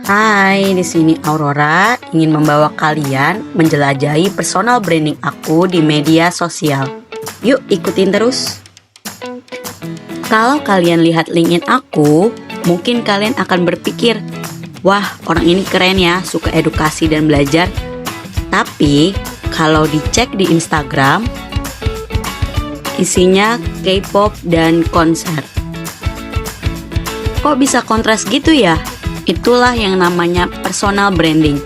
Hai, di sini Aurora ingin membawa kalian menjelajahi personal branding aku di media sosial. Yuk ikutin terus. Kalau kalian lihat LinkedIn aku, mungkin kalian akan berpikir, wah, orang ini keren ya, suka edukasi dan belajar. Tapi kalau dicek di Instagram, isinya K-pop dan konser. Kok bisa kontras gitu ya? Itulah yang namanya personal branding.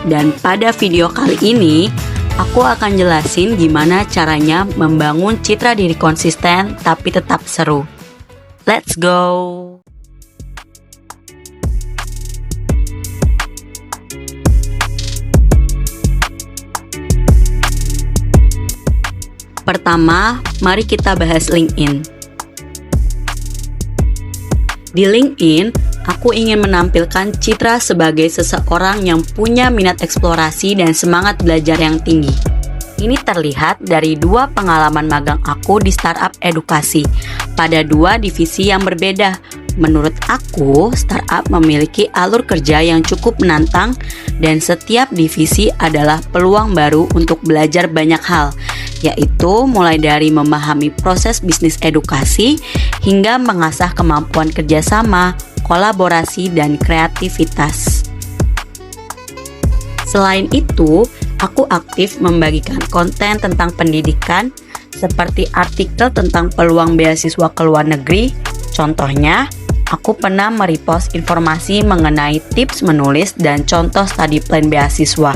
Dan pada video kali ini, aku akan jelasin gimana caranya membangun citra diri konsisten tapi tetap seru. Let's go! Pertama, mari kita bahas LinkedIn. Di LinkedIn, aku ingin menampilkan citra sebagai seseorang yang punya minat eksplorasi dan semangat belajar yang tinggi. Ini terlihat dari 2 pengalaman magang aku di startup edukasi pada 2 divisi yang berbeda. Menurut aku, startup memiliki alur kerja yang cukup menantang dan setiap divisi adalah peluang baru untuk belajar banyak hal, yaitu mulai dari memahami proses bisnis edukasi hingga mengasah kemampuan kerjasama, kolaborasi, dan kreativitas. Selain itu, aku aktif membagikan konten tentang pendidikan seperti artikel tentang peluang beasiswa ke luar negeri. Contohnya, aku pernah merepost informasi mengenai tips menulis dan contoh study plan beasiswa.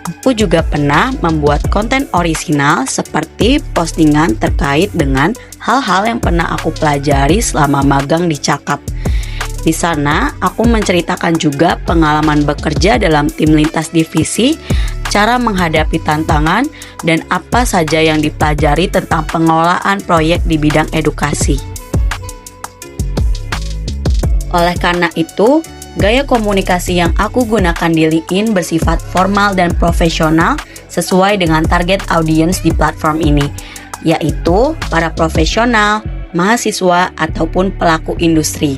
Aku juga pernah membuat konten orisinal seperti postingan terkait dengan hal-hal yang pernah aku pelajari selama magang di Cakap. Di sana, aku menceritakan juga pengalaman bekerja dalam tim lintas divisi, cara menghadapi tantangan, dan apa saja yang dipelajari tentang pengelolaan proyek di bidang edukasi. Oleh karena itu, gaya komunikasi yang aku gunakan di LinkedIn bersifat formal dan profesional sesuai dengan target audiens di platform ini, yaitu para profesional, mahasiswa, ataupun pelaku industri.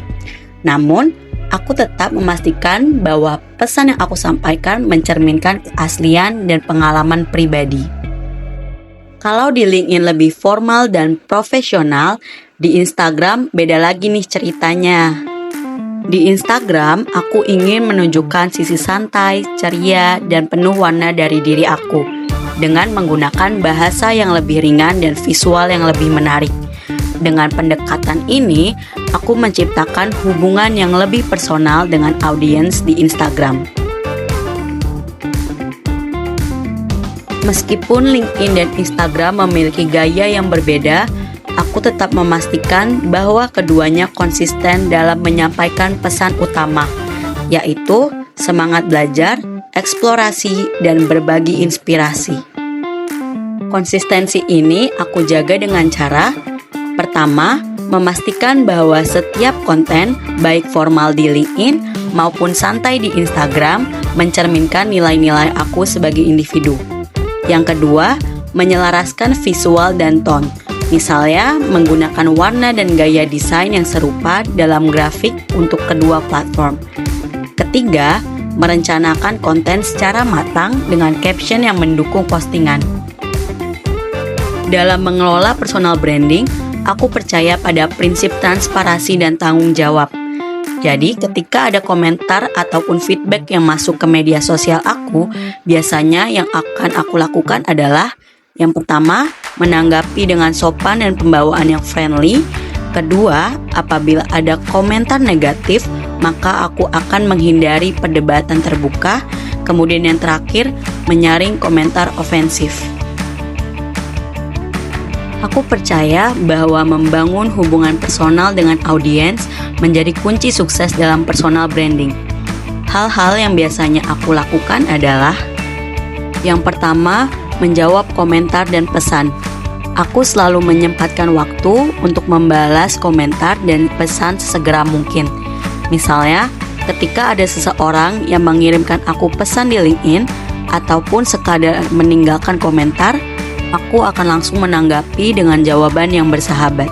Namun, aku tetap memastikan bahwa pesan yang aku sampaikan mencerminkan keaslian dan pengalaman pribadi. Kalau di LinkedIn lebih formal dan profesional, di Instagram beda lagi nih ceritanya. Di Instagram, aku ingin menunjukkan sisi santai, ceria, dan penuh warna dari diri aku dengan menggunakan bahasa yang lebih ringan dan visual yang lebih menarik. Dengan pendekatan ini, aku menciptakan hubungan yang lebih personal dengan audiens di Instagram. Meskipun LinkedIn dan Instagram memiliki gaya yang berbeda, aku tetap memastikan bahwa keduanya konsisten dalam menyampaikan pesan utama, yaitu semangat belajar, eksplorasi, dan berbagi inspirasi. Konsistensi ini aku jaga dengan cara: pertama, memastikan bahwa setiap konten, baik formal di LinkedIn maupun santai di Instagram, mencerminkan nilai-nilai aku sebagai individu. Yang kedua, menyelaraskan visual dan tone. Misalnya, menggunakan warna dan gaya desain yang serupa dalam grafik untuk kedua platform. Ketiga, merencanakan konten secara matang dengan caption yang mendukung postingan. Dalam mengelola personal branding, aku percaya pada prinsip transparansi dan tanggung jawab. Jadi, ketika ada komentar ataupun feedback yang masuk ke media sosial aku, biasanya yang akan aku lakukan adalah: yang pertama, menanggapi dengan sopan dan pembawaan yang friendly. Kedua, apabila ada komentar negatif, maka aku akan menghindari perdebatan terbuka. Kemudian yang terakhir, menyaring komentar ofensif. Aku percaya bahwa membangun hubungan personal dengan audiens menjadi kunci sukses dalam personal branding. Hal-hal yang biasanya aku lakukan adalah: yang pertama, menjawab komentar dan pesan. Aku selalu menyempatkan waktu untuk membalas komentar dan pesan sesegera mungkin. Misalnya, ketika ada seseorang yang mengirimkan aku pesan di LinkedIn ataupun sekadar meninggalkan komentar, aku akan langsung menanggapi dengan jawaban yang bersahabat.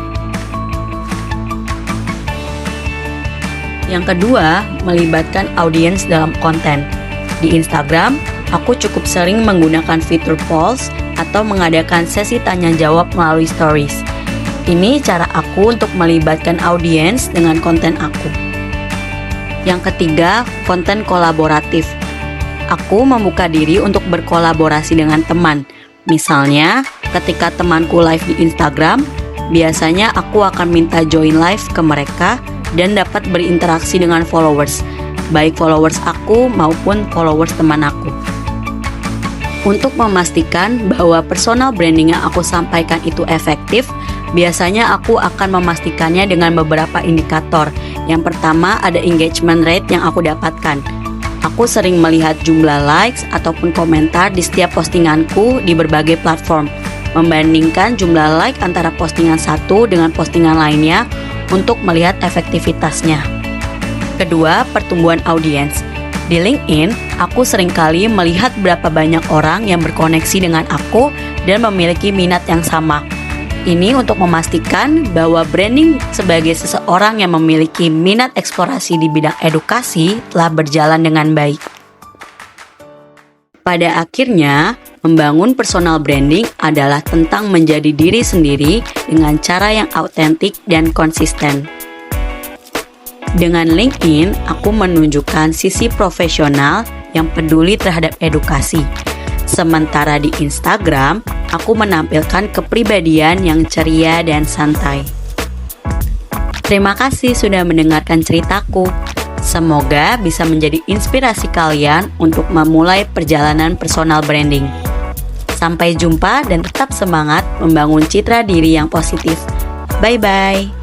Yang kedua, melibatkan audiens dalam konten. Di Instagram, aku cukup sering menggunakan fitur polls atau mengadakan sesi tanya-jawab melalui stories. Ini cara aku untuk melibatkan audiens dengan konten aku. Yang ketiga, konten kolaboratif. Aku membuka diri untuk berkolaborasi dengan teman. Misalnya, ketika temanku live di Instagram, biasanya aku akan minta join live ke mereka dan dapat berinteraksi dengan followers, baik followers aku maupun followers teman aku. Untuk memastikan bahwa personal branding yang aku sampaikan itu efektif, biasanya aku akan memastikannya dengan beberapa indikator. Yang pertama, ada engagement rate yang aku dapatkan. Aku sering melihat jumlah likes ataupun komentar di setiap postinganku di berbagai platform, membandingkan jumlah like antara postingan satu dengan postingan lainnya untuk melihat efektivitasnya. Kedua, pertumbuhan audiens. Di LinkedIn, aku seringkali melihat berapa banyak orang yang berkoneksi dengan aku dan memiliki minat yang sama. Ini untuk memastikan bahwa branding sebagai seseorang yang memiliki minat eksplorasi di bidang edukasi telah berjalan dengan baik. Pada akhirnya, membangun personal branding adalah tentang menjadi diri sendiri dengan cara yang autentik dan konsisten. Dengan LinkedIn, aku menunjukkan sisi profesional yang peduli terhadap edukasi. Sementara di Instagram, aku menampilkan kepribadian yang ceria dan santai. Terima kasih sudah mendengarkan ceritaku. Semoga bisa menjadi inspirasi kalian untuk memulai perjalanan personal branding. Sampai jumpa dan tetap semangat membangun citra diri yang positif. Bye-bye.